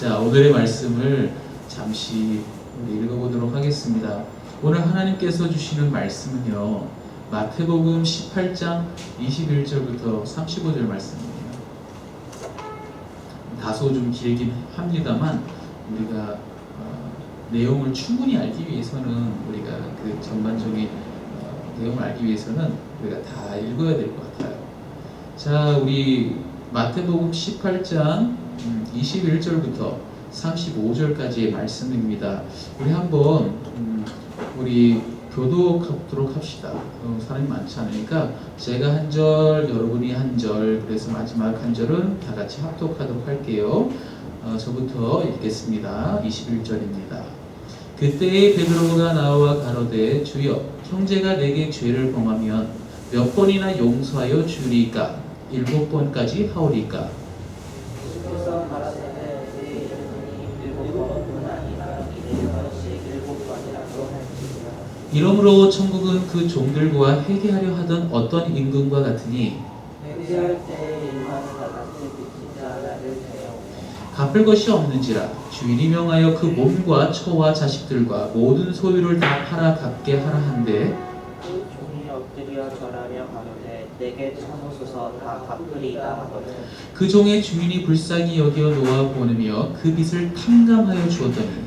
자, 오늘의 말씀을 잠시 우리 읽어보도록 하겠습니다. 오늘 하나님께서 주시는 말씀은요, 마태복음 18장 21절부터 35절 말씀입니다. 다소 좀 길긴 합니다만 우리가 내용을 충분히 알기 위해서는 우리가 그 전반적인 내용을 알기 위해서는 우리가 다 읽어야 될 것 같아요. 자, 우리 마태복음 18장 21절부터 35절까지의 말씀입니다. 우리 한번 우리 교독하도록 합시다. 사람이 많지 않으니까 제가 한 절, 여러분이 한 절, 그래서 마지막 한 절은 다 같이 합독하도록 할게요. 저부터 읽겠습니다. 21절입니다. 그때에 베드로가 나와 가로되 주여, 형제가 내게 죄를 범하면 몇 번이나 용서하여 주리까? 7번까지 하오리까? 이러므로 천국은 그 종들과 회개하려 하던 어떤 임금과 같으니 갚을 것이 없는지라 주인이 명하여 그 몸과 처와 자식들과 모든 소유를 다 팔아 갚게 하라 한데 그 종이 엎드려 절하며 가로되 내게 참으소서 다 갚으리이다 하거든. 그 종의 주인이 불쌍히 여겨 놓아 보내며 그 빚을 탕감하여 주었더니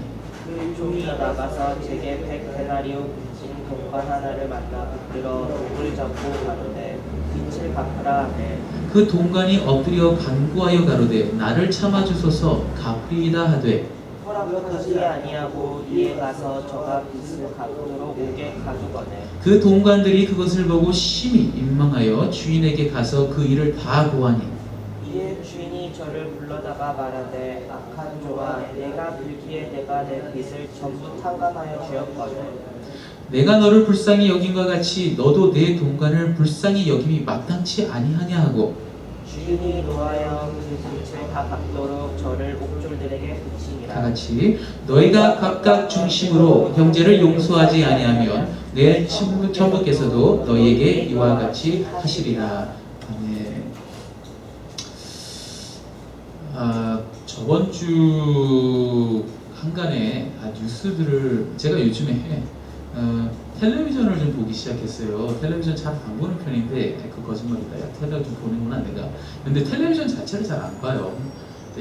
그 종이 나가서 제게 100데나리오 빚진 동관 하나를 만나 붙들어 목을 잡고 가로되 빚을 갚으라 하되 그 동관이 엎드려 간구하여 가로되 나를 참아주소서 갚으리이다 하되 허락하지 아니하고 이에 가서 저가 빚을 갚도록 오게 가두거늘. 그 동관들이 그것을 보고 심히 민망하여 주인에게 가서 그 일을 다 고하니 이에 주인이 저를 불러다가 말하되 악한 종아, 내가 들기에 내가 내 빚을 전부 탕감하여 주었거늘. 내가 너를 불쌍히 여김과 같이 너도 내 동관을 불쌍히 여김이 마땅치 아니하냐 하고 주인이 노하여 그 빚을 다 갚도록 저를 옥졸들에게 붙이니라. 다 같이 너희가 각각 중심으로 형제를 용서하지 아니하면 내 천부께서도 너희에게 이와 같이 하시리라. 아멘. 저번 주 한간에 뉴스들을 제가 요즘에 텔레비전을 좀 보기 시작했어요. 텔레비전 잘 안 보는 편인데 그 거짓말이다. 야, 텔레비전 보는구나 내가. 근데 텔레비전 자체를 잘 안 봐요.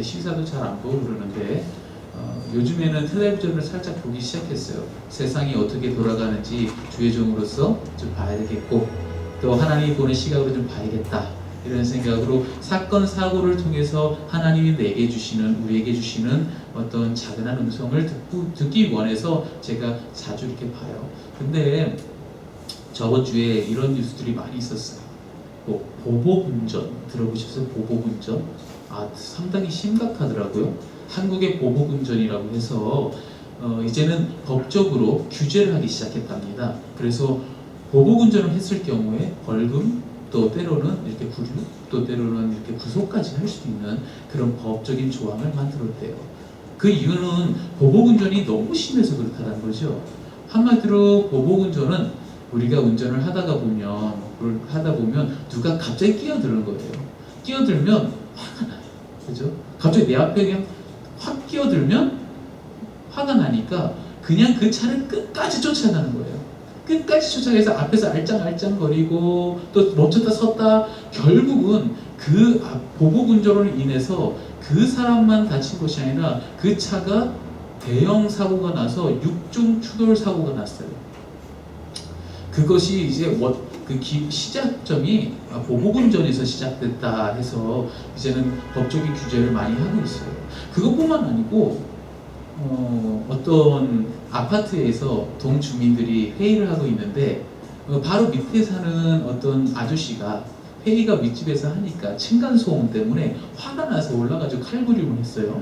시사도 잘 안 보고 그러는데 요즘에는 텔레비전을 살짝 보기 시작했어요. 세상이 어떻게 돌아가는지 주의 종으로서 좀 봐야 되겠고 또 하나님이 보는 시각으로 좀 봐야겠다. 이런 생각으로 사건 사고를 통해서 하나님이 내게 주시는, 우리에게 주시는 어떤 작은 음성을 듣기 원해서 제가 자주 이렇게 봐요. 근데 저번 주에 이런 뉴스들이 많이 있었어요. 보복운전 들어보셨어요? 보복운전? 상당히 심각하더라고요. 한국의 보복운전이라고 해서 이제는 법적으로 규제를 하기 시작했답니다. 그래서 보복운전을 했을 경우에 벌금, 또 때로는 이렇게 구류, 또 때로는 이렇게 구속까지 할 수 있는 그런 법적인 조항을 만들었대요. 그 이유는 보복운전이 너무 심해서 그렇다는 거죠. 한마디로 보복운전은 우리가 운전을 하다 보면 누가 갑자기 끼어드는 거예요. 끼어들면 화가 나요. 그죠? 갑자기 내 앞에 그냥 확 끼어들면 화가 나니까 그냥 그 차를 끝까지 쫓아가는 거예요. 끝까지 쫓아가서 앞에서 알짱알짱거리고 또 멈췄다 섰다 결국은 그 보복운전으로 인해서 그 사람만 다친 것이 아니라 그 차가 대형 사고가 나서 6중 추돌 사고가 났어요. 그것이 이제 시작점이 보복운전에서 시작됐다 해서 이제는 법적인 규제를 많이 하고 있어요. 그것뿐만 아니고 어떤 아파트에서 동주민들이 회의를 하고 있는데 바로 밑에 사는 어떤 아저씨가 회의가 윗집에서 하니까 층간소음 때문에 화가 나서 올라가지고 칼부림을 했어요.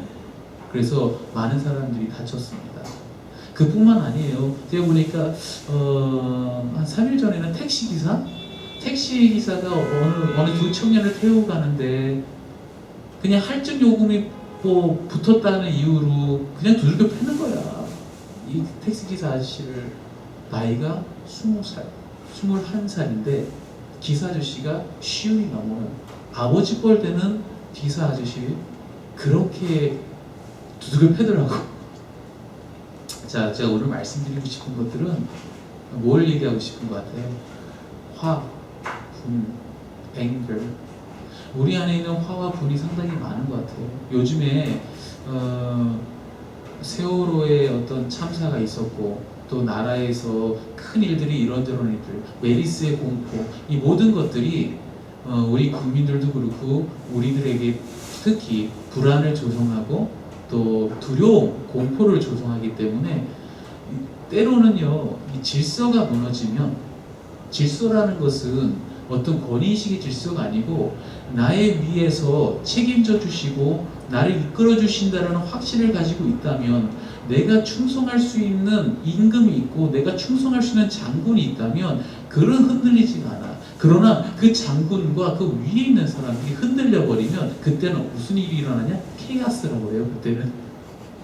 그래서 많은 사람들이 다쳤습니다. 그뿐만 아니에요. 제가 보니까 한 3일 전에는 택시기사가 어느 두 청년을 태우고 가는데 그냥 할증 요금이 붙었다는 이유로 그냥 두들겨 패는 거야. 이 택시기사 아저씨를 나이가 20살, 21살인데 기사 아저씨가 시운이 넘어요. 아버지 뻘 되는 기사 아저씨 그렇게 두들겨 패더라고. 자, 제가 오늘 말씀드리고 싶은 것들은 뭘 얘기하고 싶은 것 같아요? 화, 분, anger. 우리 안에 있는 화와 분이 상당히 많은 것 같아요. 요즘에 세월호에 어떤 참사가 있었고, 또 나라에서 큰 일들이 이런저런 일들, 메리스의 공포, 이 모든 것들이 우리 국민들도 그렇고 우리들에게 특히 불안을 조성하고 또 두려움, 공포를 조성하기 때문에 때로는요, 이 질서가 무너지면, 질서라는 것은 어떤 권위의식의 질서가 아니고 나의 위에서 책임져 주시고 나를 이끌어 주신다는 확신을 가지고 있다면, 내가 충성할 수 있는 임금이 있고 내가 충성할 수 있는 장군이 있다면 그는 흔들리지가 않아. 그러나 그 장군과 그 위에 있는 사람들이 흔들려 버리면 그때는 무슨 일이 일어나냐? 케이오스라고 해요. 그때는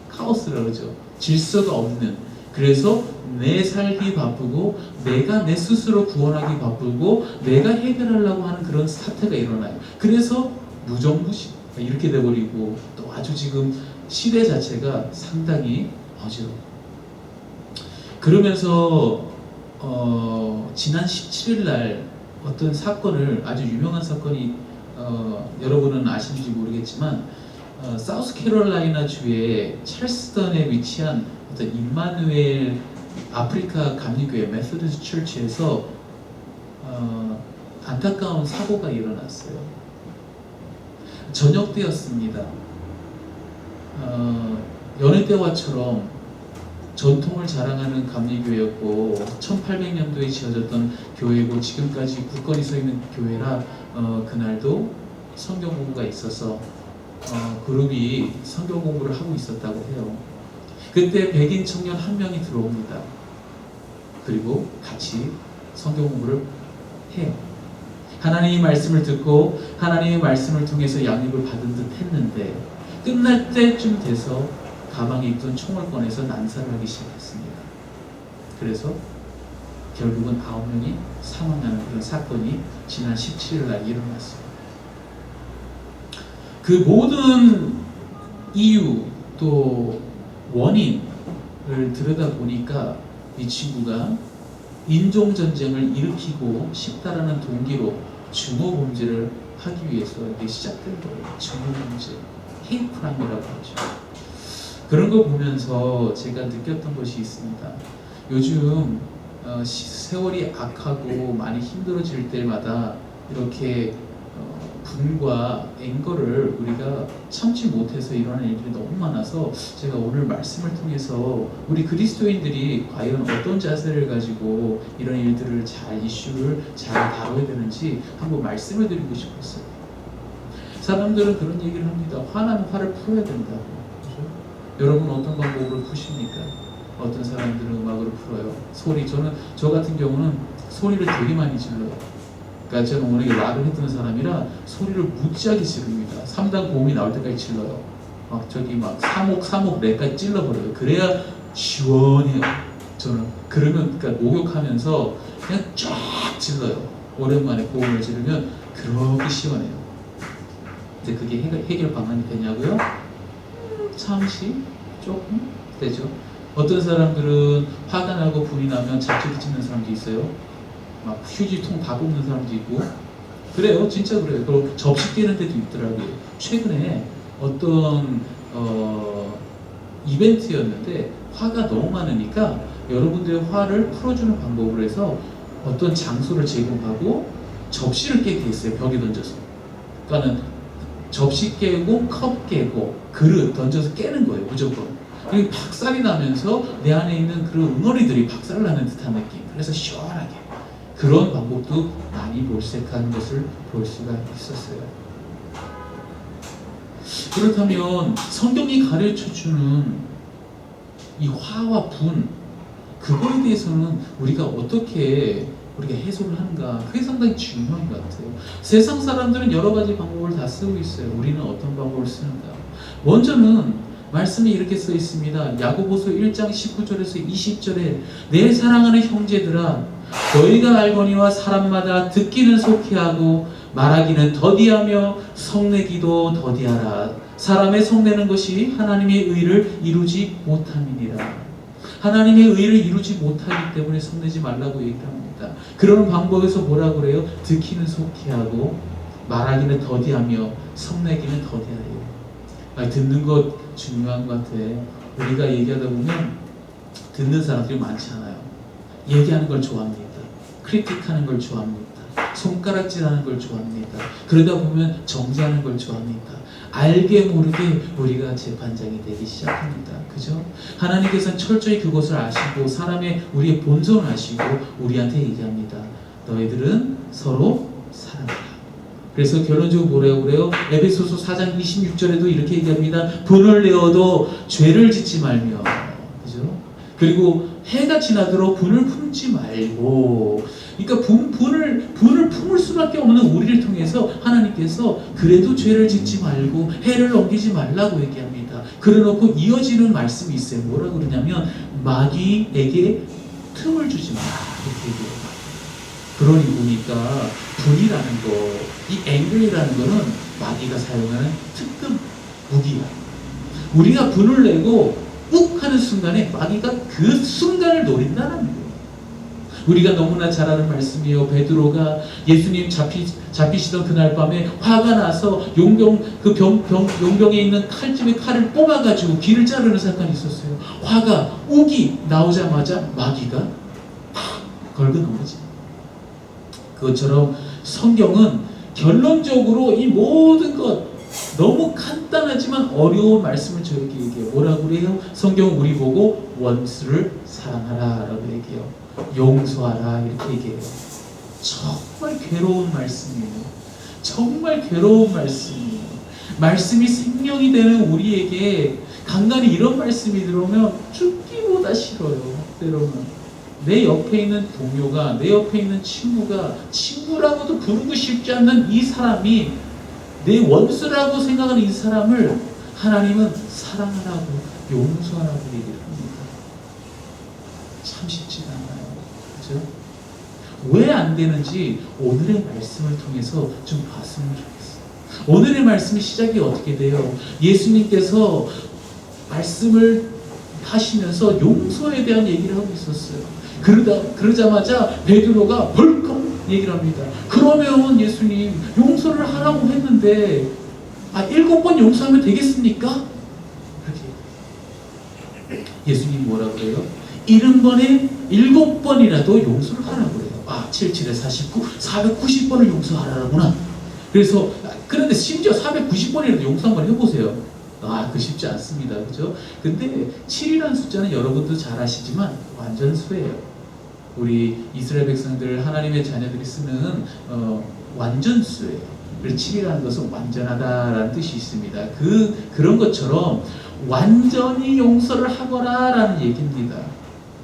카오스라고 그러죠. 질서가 없는. 그래서 내 살기 바쁘고 내가 내 스스로 구원하기 바쁘고 내가 해결하려고 하는 그런 사태가 일어나요. 그래서 무정무시 이렇게 돼버리고, 또 아주 지금 시대 자체가 상당히 어지러워. 그러면서 지난 17일 날 어떤 사건을, 아주 유명한 사건이 여러분은 아시는지 모르겠지만 사우스캐롤라이나 주의 찰스턴에 위치한 어떤 임마누엘 아프리카 감리교회 메소디스트 처치에서 안타까운 사고가 일어났어요. 저녁 때였습니다. 여느 때와처럼 전통을 자랑하는 감리교회였고 1800년도에 지어졌던 교회고 지금까지 굳건히 서 있는 교회라 그날도 성경 공부가 있어서 그룹이 성경 공부를 하고 있었다고 해요. 그때 백인 청년 한 명이 들어옵니다. 그리고 같이 성경 공부를 해요. 하나님의 말씀을 듣고 하나님의 말씀을 통해서 양육을 받은 듯 했는데 끝날 때쯤 돼서 가방에 있던 총을 꺼내서 난사를 하기 시작했습니다. 그래서 결국은 9명이 사망하는 그런 사건이 지난 17일 날 일어났어요. 그 모든 이유 또 원인을 들여다보니까 이 친구가 인종전쟁을 일으키고 싶다라는 동기로 증오범죄를 하기 위해서 이게 시작된 거예요. 증오범죄, 헤이프라임이라고 하죠. 그런 거 보면서 제가 느꼈던 것이 있습니다. 요즘 세월이 악하고 많이 힘들어질 때마다 이렇게 분과 앵거를 우리가 참지 못해서 일어나는 일들이 너무 많아서 제가 오늘 말씀을 통해서 우리 그리스도인들이 과연 어떤 자세를 가지고 이런 일들을 이슈를 잘 다뤄야 되는지 한번 말씀을 드리고 싶었어요. 사람들은 그런 얘기를 합니다. 화나면 화를 풀어야 된다고. 그렇죠? 여러분 어떤 방법으로 푸십니까? 어떤 사람들은 음악으로 풀어요. 저 같은 경우는 소리를 되게 많이 질러요. 그러니까 저는 워낙에 락을 했던 사람이라 소리를 무지하게 지릅니다. 3단 고음이 나올 때까지 질러요. 막 3옥 랩까지 찔러버려요. 그래야 시원해요. 저는 그러면 그러니까 목욕하면서 그냥 쫙 질러요. 오랜만에 고음을 지르면 그렇게 시원해요. 근데 그게 해결 방안이 되냐고요? 잠시 조금 되죠. 어떤 사람들은 화가 나고 분이 나면 잡초를 찍는 사람도 있어요. 막 휴지통 다 굽는 사람도 있고 그래요. 진짜 그래요. 그리고 접시 깨는 데도 있더라고요. 최근에 어떤 이벤트였는데 화가 너무 많으니까 여러분들의 화를 풀어주는 방법으로 해서 어떤 장소를 제공하고 접시를 깨게 했어요. 벽에 던져서. 그러니까는 접시 깨고 컵 깨고 그릇 던져서 깨는 거예요. 무조건. 그리고 박살이 나면서 내 안에 있는 그런 응어리들이 박살나는 듯한 느낌. 그래서 시원하게. 그런 방법도 많이 몰색하는 것을 볼 수가 있었어요. 그렇다면 성경이 가르쳐주는 이 화와 분, 그거에 대해서는 우리가 어떻게 우리가 해석을 하는가, 그게 상당히 중요한 것 같아요. 세상 사람들은 여러 가지 방법을 다 쓰고 있어요. 우리는 어떤 방법을 쓰는가? 먼저는 말씀이 이렇게 써 있습니다. 야고보서 1장 19절에서 20절에 내 사랑하는 형제들아 너희가 알거니와 사람마다 듣기는 속히 하고 말하기는 더디하며 성내기도 더디하라. 사람의 성내는 것이 하나님의 의를 이루지 못함이니라. 하나님의 의를 이루지 못하기 때문에 성내지 말라고 얘기를 합니다. 그런 방법에서 뭐라고 그래요? 듣기는 속히 하고 말하기는 더디하며 성내기는 더디하래요. 듣는 것 중요한 것 같아. 우리가 얘기하다 보면 듣는 사람들이 많지 않아요. 얘기하는 걸 좋아합니다. 크리틱하는 걸 좋아합니다. 손가락질하는 걸 좋아합니다. 그러다 보면 정죄하는 걸 좋아합니다. 알게 모르게 우리가 재판장이 되기 시작합니다. 그죠? 하나님께서는 철저히 그것을 아시고 사람의 우리의 본성을 아시고 우리한테 얘기합니다. 너희들은 서로 사랑하라. 그래서 결론적으로 뭐라고 그래요? 에베소서 4장 26절에도 이렇게 얘기합니다. 분을 내어도 죄를 짓지 말며, 그죠? 그리고 해가 지나도록 분을 품지 말고, 그러니까 분을 품을 수밖에 없는 우리를 통해서 하나님께서 그래도 죄를 짓지 말고 해를 넘기지 말라고 얘기합니다. 그래놓고 이어지는 말씀이 있어요. 뭐라고 그러냐면 마귀에게 틈을 주지 마라 이렇게 얘기해요. 그러니 보니까 분이라는 거, 이 앵글이라는 거는 마귀가 사용하는 특급 무기야. 우리가 분을 내고 욱 하는 순간에 마귀가 그 순간을 노린다는 거예요. 우리가 너무나 잘 아는 말씀이에요. 베드로가 예수님 잡히시던 그날 밤에 화가 나서 용병에 있는 칼집에 칼을 뽑아가지고 귀를 자르는 사건이 있었어요. 화가 욱이 나오자마자 마귀가 팍 걸고 넘어지. 그것처럼 성경은 결론적으로 이 모든 것 너무 간단하지만 어려운 말씀을 저에게 얘기해요. 뭐라고 그래요? 성경은 우리 보고 원수를 사랑하라 라고 얘기해요. 용서하라 이렇게 얘기해요. 정말 괴로운 말씀이에요. 정말 괴로운 말씀이에요. 말씀이 생명이 되는 우리에게 간간히 이런 말씀이 들어오면 죽기보다 싫어요. 때로는 내 옆에 있는 동료가, 내 옆에 있는 친구가 친구라고도 부르고 싶지 않는 이 사람이 내 원수라고 생각하는 이 사람을 하나님은 사랑하라고 용서하라고 얘기를 합니다. 참 쉽지 않아요. 그죠? 왜 안 되는지 오늘의 말씀을 통해서 좀 봤으면 좋겠어요. 오늘의 말씀의 시작이 어떻게 돼요? 예수님께서 말씀을 하시면서 용서에 대한 얘기를 하고 있었어요. 그러자마자 베드로가 벌컥 얘기를 합니다. 그러면 예수님 용서를 하라고 했는데 7번 용서하면 되겠습니까? 그렇게 예수님이 뭐라고 그래요? 7번이라도 용서를 하라고 그래요. 77에 49, 490번을 용서하라구나. 그래서 그런데 심지어 490번이라도 용서 한번 해보세요. 그 쉽지 않습니다. 그죠? 근데 7이라는 숫자는 여러분도 잘 아시지만 완전수예요. 우리 이스라엘 백성들, 하나님의 자녀들이 쓰는 완전수예요. 그래서 7이라는 것은 완전하다라는 뜻이 있습니다. 그런 것처럼 완전히 용서를 하거라라는 얘기입니다.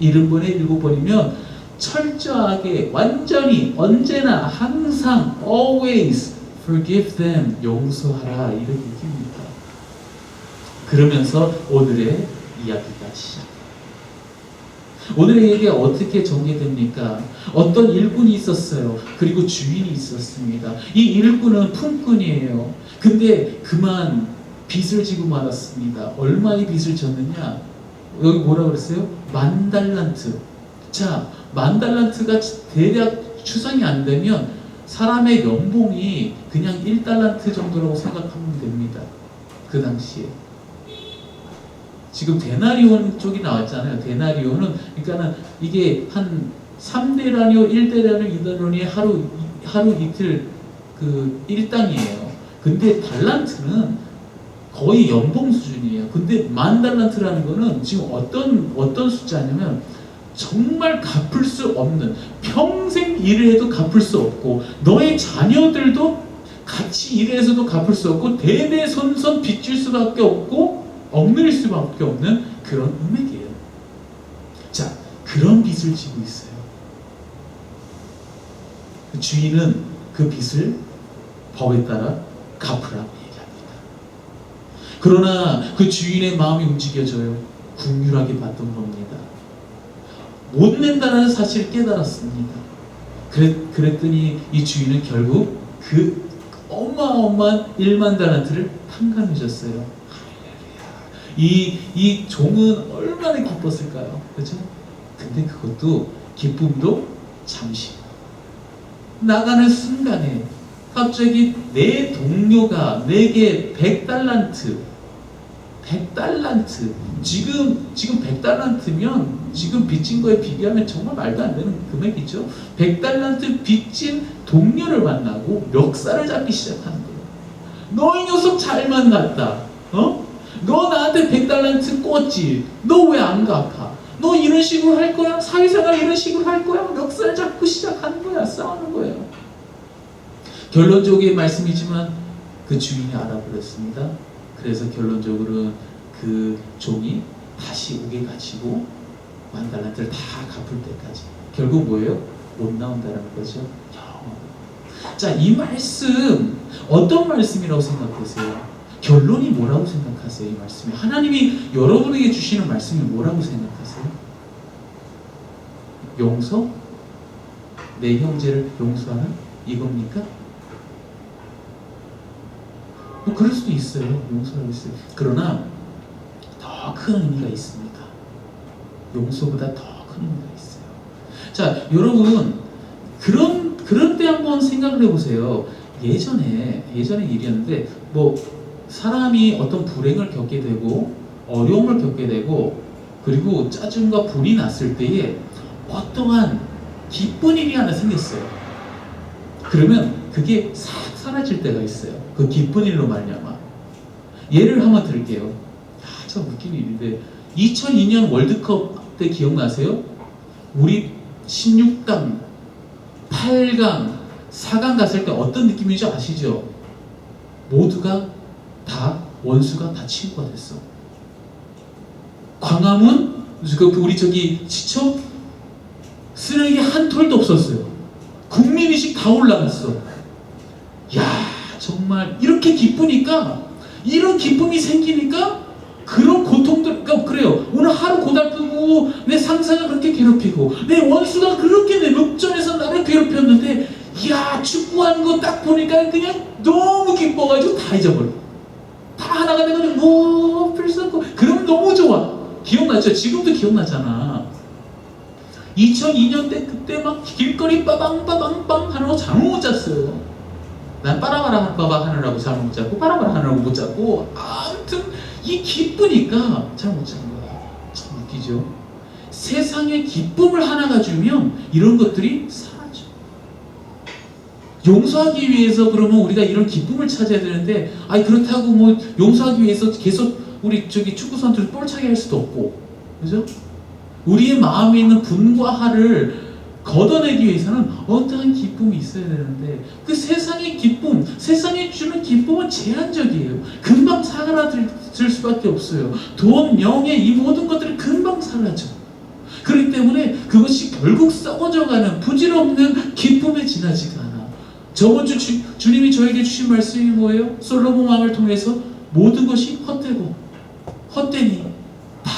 70번에 7번이면 철저하게, 완전히, 언제나, 항상, always forgive them, 용서하라 이런 얘기입니다. 그러면서 오늘의 이야기가 시작합니다. 오늘의 얘기가 어떻게 전개됩니까? 어떤 일꾼이 있었어요. 그리고 주인이 있었습니다. 이 일꾼은 품꾼이에요. 근데 그만 빚을 지고 말았습니다. 얼마의 빚을 졌느냐? 여기 뭐라 그랬어요? 10,000달란트. 자, 10,000달란트가 대략 추상이 안 되면 사람의 연봉이 그냥 1달란트 정도라고 생각하면 됩니다. 그 당시에. 지금 데나리온 쪽이 나왔잖아요. 데나리온은, 그러니까는 이게 한 3데나리온, 1데나리온, 2데나리온이 하루 이틀 그 일당이에요. 근데 달란트는 거의 연봉 수준이에요. 근데 10,000달란트라는 거는 지금 어떤 숫자냐면 정말 갚을 수 없는, 평생 일을 해도 갚을 수 없고, 너의 자녀들도 같이 일해서도 갚을 수 없고, 대대손손 빚질 수밖에 없고, 억눌릴 수밖에 없는 그런 금액이에요. 자, 그런 빚을 지고 있어요. 그 주인은 그 빚을 법에 따라 갚으라고 얘기합니다. 그러나 그 주인의 마음이 움직여져요. 긍휼하게 봤던 겁니다. 못 낸다는 사실을 깨달았습니다. 그랬더니 이 주인은 결국 그 어마어마한 1만 달란트를 탕감해 줬어요. 이 종은 얼마나 기뻤을까요? 그렇죠? 근데 그것도 기쁨도 잠시. 나가는 순간에 갑자기 내 동료가 내게 100달란트 지금 100달란트면 지금 빚진 거에 비교하면 정말 말도 안 되는 금액이죠. 100달란트 빚진 동료를 만나고 멱살을 잡기 시작하는 거예요. 너 이 녀석 잘 만났다. 너 나한테 100달란트 꿨지. 너 왜 안 갚아? 너 이런 식으로 할 거야? 사회생활 이런 식으로 할 거야? 멱살 잡고 시작하는 거야. 싸우는 거예요. 결론적인 말씀이지만 그 주인이 알아버렸습니다. 그래서 결론적으로는 그 종이 다시 오게 가지고 10,000달란트를 다 갚을 때까지 결국 뭐예요? 못 나온다는 거죠. 자, 이 말씀 어떤 말씀이라고 생각하세요? 결론이 뭐라고 생각하세요? 이 말씀이 하나님이 여러분에게 주시는 말씀이 뭐라고 생각하세요? 용서? 내 형제를 용서하는 이겁니까? 뭐 그럴 수도 있어요. 용서하고 있어요. 그러나 더 큰 의미가 있습니다. 용서보다 더 큰 의미가 있어요. 자, 여러분 그런 때 한번 생각을 해보세요. 예전에 일이었는데 뭐 사람이 어떤 불행을 겪게 되고 어려움을 겪게 되고 그리고 짜증과 불이 났을 때에 어떠한 기쁜 일이 하나 생겼어요. 그러면 그게 싹 사라질 때가 있어요. 그 기쁜 일로 말미암아. 예를 한번 들게요. 참 웃긴 일인데 2002년 월드컵 때 기억나세요? 우리 16강, 8강, 4강 갔을 때 어떤 느낌인지 아시죠? 모두가 다 원수가 다 친구가 됐어. 광화문 우리 지청 쓰레기 한 톨도 없었어요. 국민의식 다 올라갔어. 야, 정말 이렇게 기쁘니까 이런 기쁨이 생기니까 그런 고통들, 그러니까 그래요. 오늘 하루 고달프고 내 상사가 그렇게 괴롭히고 내 원수가 그렇게 내 묵전에서 나를 괴롭혔는데 야, 축구하는 거 딱 보니까 그냥 너무 기뻐가지고 다 잊어버려. 다 하나가 되거든. 뭐 필수고 그러면 너무 좋아. 기억나죠? 지금도 기억나잖아. 2002년 때 그때 막 길거리 빠방빠방빵 하느라고 잠을 못 잤어요. 난 빠라바라 빠바 하느라고 잠을 못 잤고 빠라바라 하느라고 못 잤고 아무튼 이 기쁘니까 잠을 못 자는 거야. 참 웃기죠? 세상에 기쁨을 하나가 주면 이런 것들이 사라져. 용서하기 위해서 그러면 우리가 이런 기쁨을 찾아야 되는데 아니 그렇다고 뭐 용서하기 위해서 계속 우리 축구 선수를 볼차게 할 수도 없고 그죠? 우리의 마음에 있는 분과 화를 걷어내기 위해서는 어떠한 기쁨이 있어야 되는데 그 세상의 기쁨, 세상에 주는 기쁨은 제한적이에요. 금방 사라질 수밖에 없어요. 돈, 명예 이 모든 것들이 금방 사라져. 그렇기 때문에 그것이 결국 썩어져가는 부질없는 기쁨에 지나지가 않아. 저번 주 주님이 저에게 주신 말씀이 뭐예요? 솔로몬 왕을 통해서 모든 것이 헛되고 헛되니 다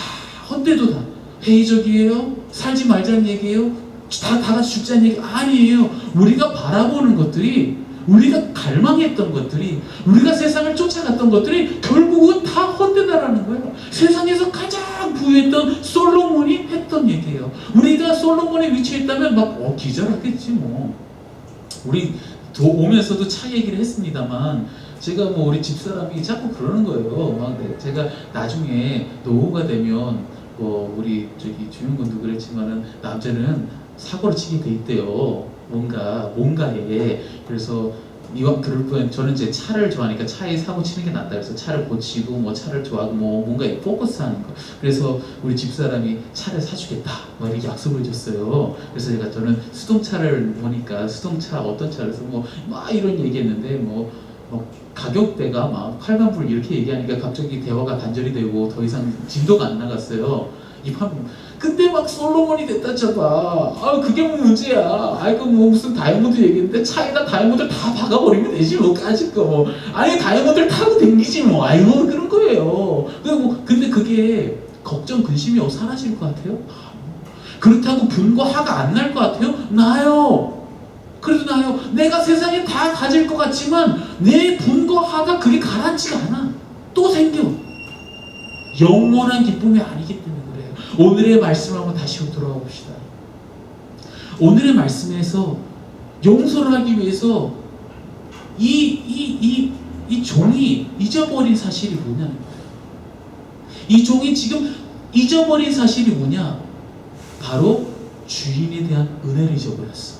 헛되도 다 회의적이에요? 살지 말자는 얘기예요? 다 같이 죽자는 얘기 아니에요. 우리가 바라보는 것들이 우리가 갈망했던 것들이 우리가 세상을 쫓아갔던 것들이 결국은 다 헛되다라는 거예요. 세상에서 가장 부유했던 솔로몬이 했던 얘기예요. 우리가 솔로몬의 위치에 있다면 막 기절하겠지 뭐. 우리 오면서도 차 얘기를 했습니다만 제가 뭐 우리 집사람이 자꾸 그러는 거예요. 막 제가 나중에 노후가 되면 뭐 우리 주윤군도 그랬지만은 남자는 사고를 치게 돼 있대요. 뭔가에. 그래서 이왕 그럴 거면 저는 이제 차를 좋아하니까 차에 사고 치는 게 낫다. 그래서 차를 고치고 뭐 차를 좋아하고 뭐 뭔가에 포커스하는 거. 그래서 우리 집사람이 차를 사주겠다. 뭐 이렇게 약속을 줬어요. 그래서 저는 수동차를 보니까 수동차 어떤 차를 서 뭐 막 이런 얘기했는데 뭐 가격대가 막 8만 불 이렇게 얘기하니까 갑자기 대화가 단절이 되고 더 이상 진도가 안 나갔어요. 근데 막 솔로몬이 됐다 쳐봐. 아 그게 뭐 문제야. 아이고 뭐 무슨 다이아몬드 얘기했는데 차에다 다이아몬드를 다 박아버리면 되지 뭐 까짓 거 뭐. 아니 다이아몬드를 타고 댕기지 뭐. 아이고 그런 거예요. 근데 그게 걱정 근심이 사라질 것 같아요? 그렇다고 분과 화가 안 날 것 같아요? 나요. 그래도 나요, 내가 세상에 다 가질 것 같지만 내 분과 화가 그게 가라앉지가 않아. 또 생겨. 영원한 기쁨이 아니기 때문에 그래요. 오늘의 말씀을 한번 다시 돌아가 봅시다. 오늘의 말씀에서 용서를 하기 위해서 이 종이 잊어버린 사실이 뭐냐는 거예요. 이 종이 지금 잊어버린 사실이 뭐냐? 바로 주인에 대한 은혜를 잊어버렸어.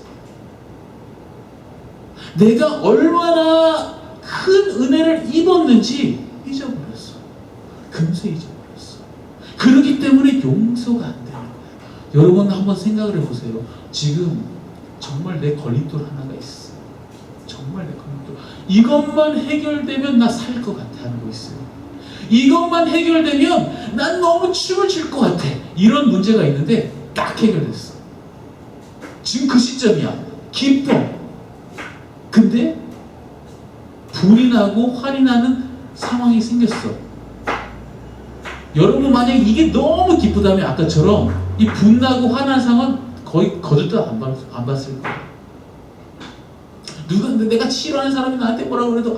내가 얼마나 큰 은혜를 입었는지 잊어버렸어. 금세 잊어버렸어. 그렇기 때문에 용서가 안 되는 거예요. 여러분 한번 생각을 해보세요. 지금 정말 내 걸림돌 하나가 있어. 정말 내 걸림돌. 이것만 해결되면 나 살 것 같아 하는 거 있어요. 이것만 해결되면 난 너무 춤을 출 것 같아. 이런 문제가 있는데 딱 해결됐어. 지금 그 시점이야. 기뻐. 근데 불이 나고 화이 나는 상황이 생겼어. 여러분 만약 이게 너무 기쁘다면 아까처럼 이 분나고 화난 상황 거의 거들떠 안 봤을 거예요. 누가 내가 싫어하는 사람이 나한테 뭐라고 그래도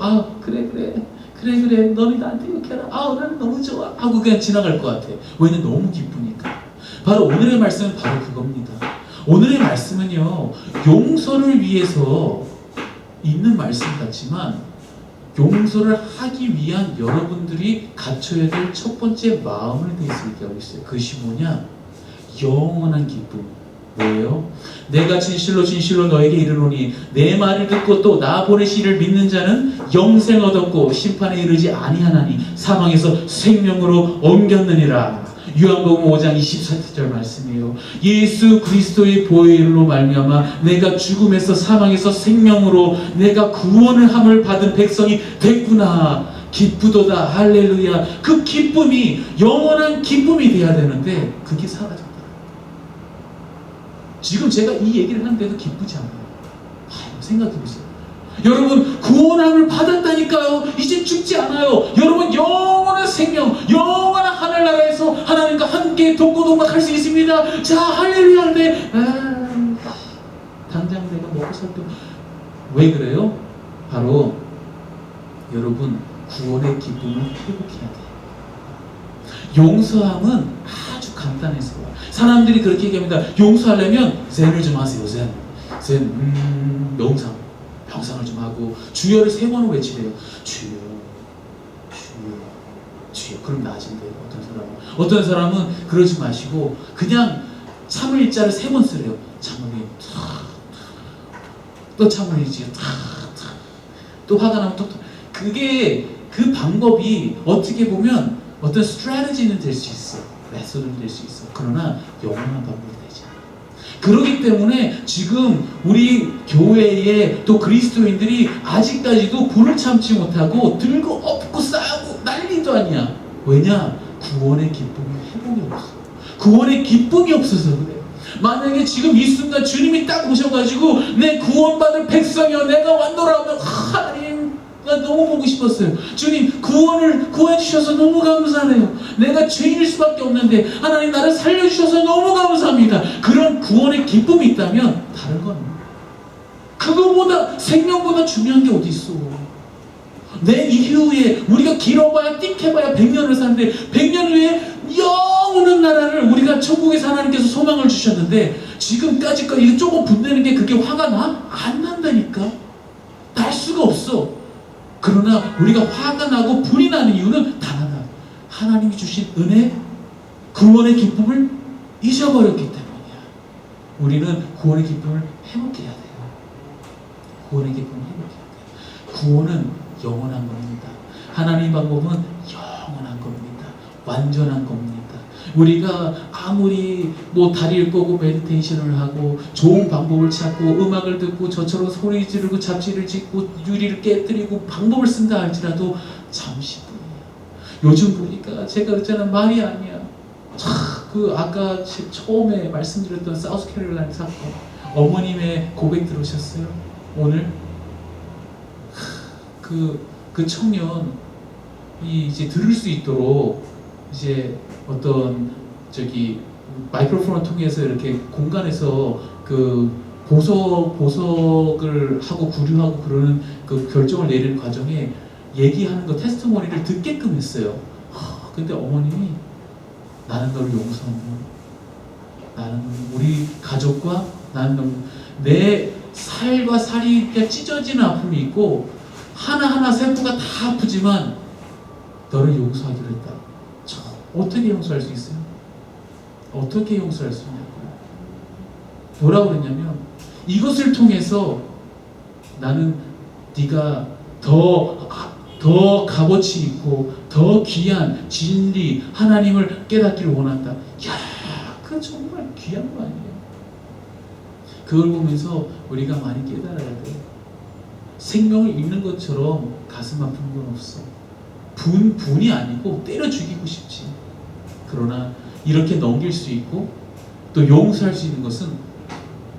그래 너는 나한테 이렇게 해라. 나는 너무 좋아 하고 그냥 지나갈 것 같아. 왜냐면 너무 기쁘니까. 바로 오늘의 말씀은 바로 그겁니다. 오늘의 말씀은요, 용서를 위해서 있는 말씀 같지만 용서를 하기 위한 여러분들이 갖춰야 될 첫 번째 마음을 대해서 얘기하고 있어요. 그것이 뭐냐? 영원한 기쁨. 뭐예요? 내가 진실로 너에게 이르노니 내 말을 듣고 또 나 보내신 이를 믿는 자는 영생 얻었고 심판에 이르지 아니하나니 사망에서 생명으로 옮겼느니라. 요한복음 5장 24절 말씀이에요. 예수 그리스도의 보혈로 말미암아 내가 죽음에서 사망에서 생명으로 내가 구원을 함을 받은 백성이 됐구나. 기쁘도다. 할렐루야. 그 기쁨이 영원한 기쁨이 돼야 되는데 그게 사라졌다. 지금 제가 이 얘기를 하는데도 기쁘지 않아요. 생각해보세요. 여러분 구원함을 받았다니까요. 이제 죽지 않아요. 여러분 영원한 생명, 영원한 하늘나라에서 하나님과 함께 동고동락할 수 있습니다. 자, 할렐루야 하는데 당장 내가 먹고 살때 왜 그래요? 바로 여러분 구원의 기쁨을 회복해야 돼요. 용서함은 아주 간단해서 사람들이 그렇게 얘기합니다. 용서하려면 젠을 좀 하세요. 젠 명상을 좀 하고 주여를 3번을 외치래요. 주여. 그럼 나아진대요. 어떤 사람은 그러지 마시고 그냥 참을 일자를 3번 쓰래요. 참을이 또 참을이지요. 또 화가 나면 또 그게 그 방법이 어떻게 보면 어떤 스트래티지는 될 수 있어. 메소드는 될 수 있어. 그러나 영원한 방법이 되지 않아. 그렇기 때문에 지금 우리 교회에 또 그리스도인들이 아직까지도 불을 참지 못하고 들고 엎고 싸우고 난리도 아니야. 왜냐? 구원의 기쁨이 회복이 없어. 구원의 기쁨이 없어서 그래요. 만약에 지금 이 순간 주님이 딱 오셔가지고 내 구원받을 백성이여 내가 왔노라 하면 하나님 나 너무 보고 싶었어요. 주님 구원해 주셔서 너무 감사해요. 내가 죄인일 수밖에 없는데 하나님 나를 살려주셔서 너무 감사합니다. 그런 구원의 기쁨이 있다면 다른 건 그거보다 생명보다 중요한 게 어디 있어. 내 이후에 우리가 길어봐야 띡해봐야 100년을 사는데 100년 후에 영원한 나라를 우리가 천국에서 하나님께서 소망을 주셨는데 지금까지 이거 조금 분내는 게 그게 화가 나? 안 난다니까. 날 수가 없어. 그러나 우리가 화가 나고 불이 나는 이유는 단 하나. 하나님이 주신 은혜, 구원의 기쁨을 잊어버렸기 때문이야. 우리는 구원의 기쁨을 회복해야 돼요. 구원의 기쁨을 회복해야 돼요. 구원은 영원한 겁니다. 하나님 방법은 영원한 겁니다. 완전한 겁니다. 우리가 아무리 다리를 꼬고 메디테이션을 하고 좋은 방법을 찾고 음악을 듣고 저처럼 소리 지르고 잡지를 찍고 유리를 깨뜨리고 방법을 쓴다 할지라도 잠시뿐이야. 요즘 보니까 제가 그랬잖아요. 말이 아니야. 아까 처음에 말씀드렸던 사우스캐롤라이나 사건 어머님의 고백 들으셨어요? 오늘 그 청년이 이제 들을 수 있도록 이제 어떤 마이크로폰을 통해서 이렇게 공간에서 그 보석을 하고 구류하고 그러는 그 결정을 내리는 과정에 얘기하는 거 테스트모니를 듣게끔 했어요. 근데 어머님이 나는 너를 용서하며 나는 우리 가족과 나는 내 살과 살이 찢어지는 아픔이 있고 하나하나 세포가 다 아프지만 너를 용서하기로 했다. 어떻게 용서할 수 있어요? 어떻게 용서할 수 있냐고요. 뭐라고 그랬냐면 이것을 통해서 나는 네가 더 값어치 있고 더 귀한 진리 하나님을 깨닫기를 원한다. 그 정말 귀한 거 아니에요? 그걸 보면서 우리가 많이 깨달아야 돼. 생명을 잃는 것처럼 가슴 아픈 건 없어. 분이 아니고 때려 죽이고 싶지. 그러나 이렇게 넘길 수 있고 또 용서할 수 있는 것은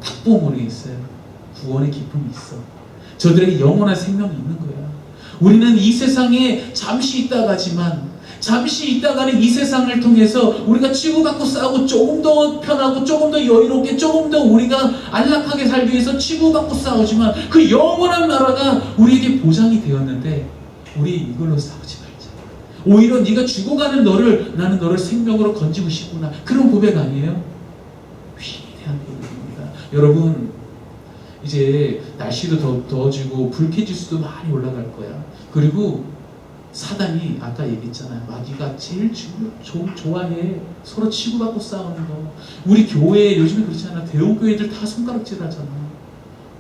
딱 보면 모르겠어요. 구원의 기쁨이 있어. 저들에게 영원한 생명이 있는 거야. 우리는 이 세상에 잠시 있다가지만 잠시 있다가는 이 세상을 통해서 우리가 치고받고 싸우고 조금 더 편하고 조금 더 여유롭게 조금 더 우리가 안락하게 살기 위해서 치고받고 싸우지만 그 영원한 나라가 우리에게 보장이 되었는데 우리 이걸로 싸우지 말자. 오히려 네가 죽어가는 너를 나는 너를 생명으로 건지고 싶구나. 그런 고백 아니에요? 위대한 고백입니다. 여러분 이제 날씨도 더워지고 불쾌 지수도 많이 올라갈 거야. 그리고 사단이 아까 얘기했잖아요. 마귀가 제일 좋아해. 서로 치고받고 싸우는 거. 우리 교회 요즘에 그렇지 않아? 대형 교회들 다 손가락질 하잖아.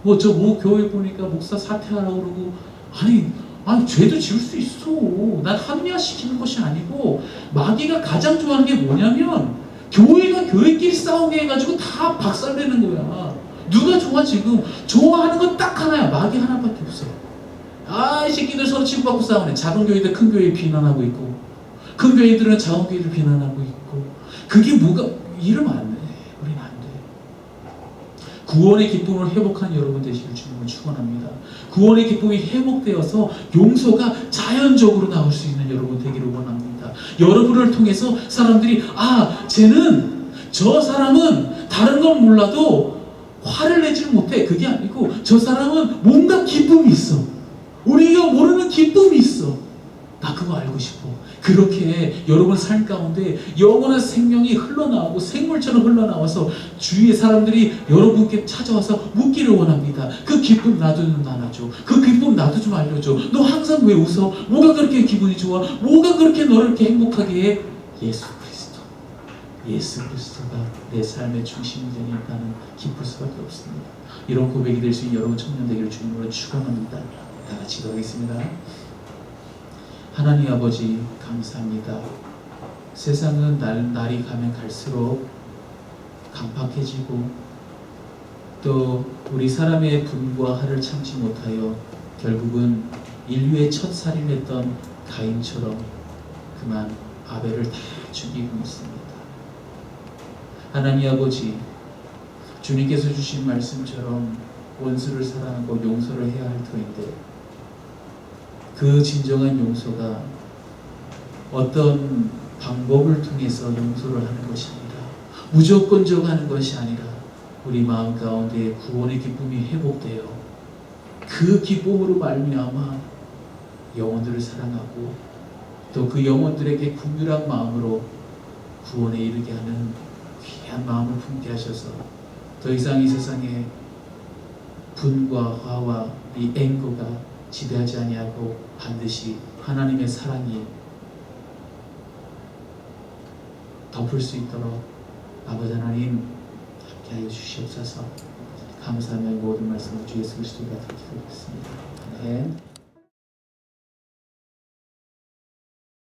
뭐 교회 보니까 목사 사퇴하라고 그러고 아니 죄도 지을 수 있어. 난 합리화시키는 것이 아니고 마귀가 가장 좋아하는 게 뭐냐면 교회가 교회끼리 싸우게 해가지고 다 박살내는 거야. 누가 좋아 지금? 좋아하는 건 딱 하나야. 마귀 하나밖에 없어. 이 새끼들 서로 치고받고 싸우네. 작은 교회들 큰 교회 비난하고 있고 큰 교회들은 작은 교회들 비난하고 있고 그게 뭐가 이러면 안 돼. 우리는 안 돼. 구원의 기쁨을 회복한 여러분 되시길 주님을 축원합니다. 구원의 기쁨이 회복되어서 용서가 자연적으로 나올 수 있는 여러분 되기를 원합니다. 여러분을 통해서 사람들이 저 사람은 다른 건 몰라도 화를 내지는 못해. 그게 아니고 저 사람은 뭔가 기쁨이 있어. 우리가 모르는 기쁨이 있어. 나 그거 알고 싶어. 그렇게 여러분 삶 가운데 영원한 생명이 흘러나오고 생물처럼 흘러나와서 주위의 사람들이 여러분께 찾아와서 묻기를 원합니다. 그 기쁨 나도 좀 나눠줘. 그 기쁨 나도 좀 알려줘. 너 항상 왜 웃어? 뭐가 그렇게 기분이 좋아? 뭐가 그렇게 너를 이렇게 행복하게 해? 예수 그리스도가 내 삶의 중심이 되니까는 기쁠 수밖에 없습니다. 이런 고백이 될 수 있는 여러분 청년 되기를 주님으로 축원합니다. 다 같이 기도하겠습니다. 하나님 아버지 감사합니다. 세상은 날이 가면 갈수록 강팍해지고 또 우리 사람의 분과 화를 참지 못하여 결국은 인류의 첫 살인했던 가인처럼 그만 아벨을 다 죽이고 있습니다. 하나님 아버지, 주님께서 주신 말씀처럼 원수를 사랑하고 용서를 해야 할 터인데 그 진정한 용서가 어떤 방법을 통해서 용서를 하는 것이 아니라 무조건적 하는 것이 아니라 우리 마음 가운데 구원의 기쁨이 회복되어 그 기쁨으로 말미암아 영혼들을 사랑하고 또 그 영혼들에게 긍휼한 마음으로 구원에 이르게 하는 귀한 마음을 품게 하셔서 더 이상 이 세상에 분과 화와 이 앵거가 지배하지 아니하고 반드시 하나님의 사랑이 덮을 수 있도록 아버지 하나님 함께하여 주시옵소서. 감사하며 모든 말씀을 주 예수 그리스도가 드리겠습니다. 아멘.